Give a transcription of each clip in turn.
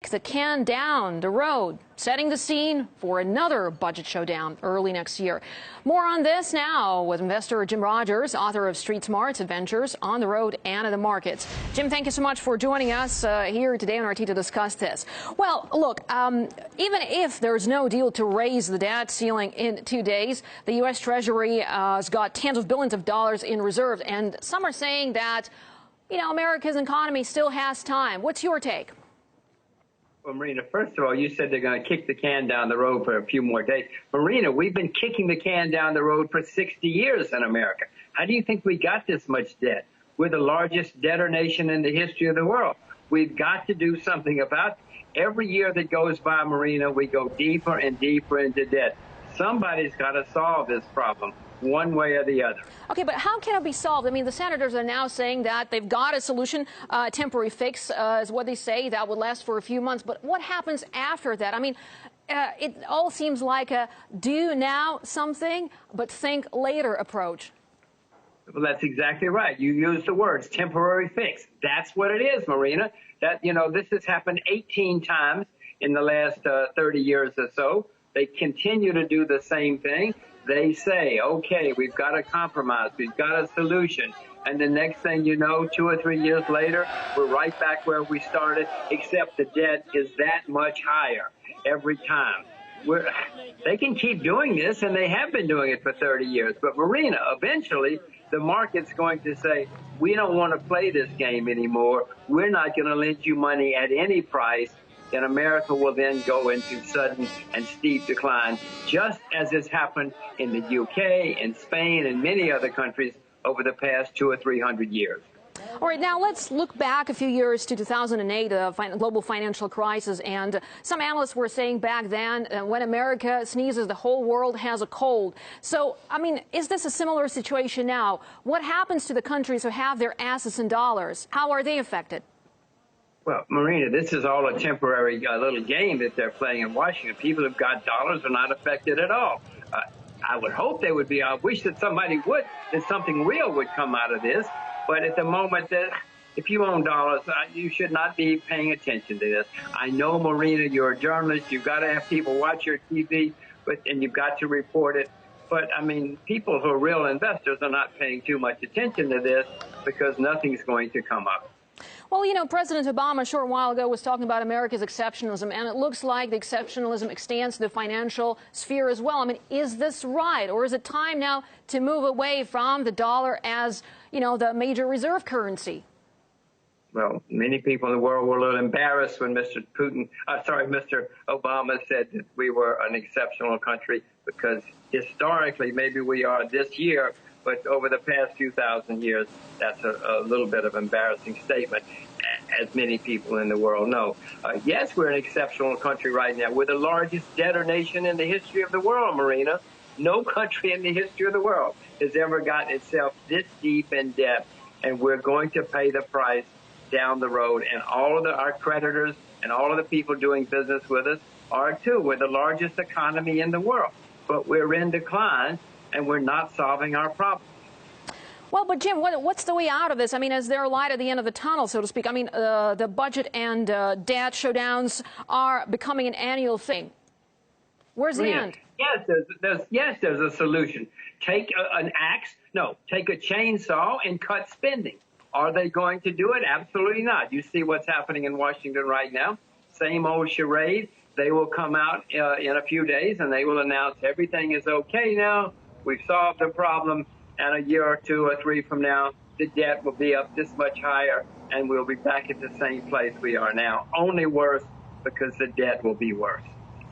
The can down the road, setting the scene for another budget showdown early next year. More on this now with investor Jim Rogers, author of Street Smarts: Adventures on the Road and in the Markets. Jim, thank you so much for joining us here today on RT to discuss this. Well, look, even if there's no deal to raise the debt ceiling in 2 days, the U.S. Treasury has got tens of billions of dollars in reserves, and some are saying that, America's economy still has time. What's your take? Well, Marina, first of all, you said they're going to kick the can down the road for a few more days. Marina, we've been kicking the can down the road for 60 years in America. How do you think we got this much debt? We're the largest debtor nation in the history of the world. We've got to do something about it. Every year that goes by, Marina, we go deeper and deeper into debt. Somebody's got to solve this problem, one way or the other. Okay, but how can it be solved? I mean, the senators are now saying that they've got a solution, temporary fix is what they say, that would last for a few months. But what happens after that? I mean, it all seems like a do now something, but think later approach. Well, that's exactly right. You used the words temporary fix. That's what it is, Marina. This has happened 18 times in the last 30 years or so. They continue to do the same thing. They say, okay, we've got a compromise, we've got a solution. And the next thing you know, 2 or 3 years later, we're right back where we started, except the debt is that much higher every time. They can keep doing this, and they have been doing it for 30 years. But, Marina, eventually, the market's going to say, we don't want to play this game anymore. We're not going to lend you money at any price. And America will then go into sudden and steep decline, just as has happened in the UK, in Spain, and many other countries over the past 200 or 300 years. All right, now let's look back a few years to 2008, the global financial crisis. And some analysts were saying back then, when America sneezes, the whole world has a cold. So, I mean, is this a similar situation now? What happens to the countries who have their assets in dollars? How are they affected? Well, Marina, this is all a temporary little game that they're playing in Washington. People who've got dollars are not affected at all. I would hope they would be. I wish that somebody would, that something real would come out of this. But at the moment, if you own dollars, you should not be paying attention to this. I know, Marina, you're a journalist. You've got to have people watch your TV, and you've got to report it. But, I mean, people who are real investors are not paying too much attention to this because nothing's going to come up. Well, President Obama a short while ago was talking about America's exceptionalism, and it looks like the exceptionalism extends to the financial sphere as well. I mean, is this right, or is it time now to move away from the dollar as, the major reserve currency? Well, many people in the world were a little embarrassed when Mr. Obama said that we were an exceptional country, because historically, maybe we are this year, but over the past few thousand years, that's a little bit of an embarrassing statement, as many people in the world know. Yes, we're an exceptional country right now. We're the largest debtor nation in the history of the world, Marina. No country in the history of the world has ever gotten itself this deep in debt, and we're going to pay the price down the road. And all of our creditors and all of the people doing business with us are too. We're the largest economy in the world, but we're in decline, and we're not solving our problems. Well, but Jim, what's the way out of this? I mean, is there a light at the end of the tunnel, so to speak? I mean, the budget and debt showdowns are becoming an annual thing. Where's the end? Yes, there's a solution. Take take a chainsaw and cut spending. Are they going to do it? Absolutely not. You see what's happening in Washington right now. Same old charade. They will come out in a few days, and they will announce everything is okay now. We've solved the problem, and a year or 2 or 3 from now, the debt will be up this much higher, and we'll be back at the same place we are now, only worse, because the debt will be worse.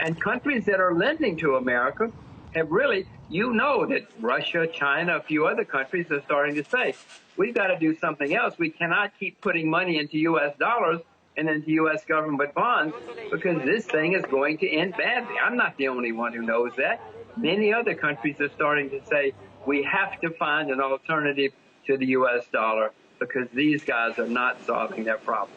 And countries that are lending to America have really, that Russia, China, a few other countries are starting to say, we've got to do something else. We cannot keep putting money into U.S. dollars and into U.S. government bonds, because this thing is going to end badly. I'm not the only one who knows that. Many other countries are starting to say, we have to find an alternative to the U.S. dollar, because these guys are not solving their problem.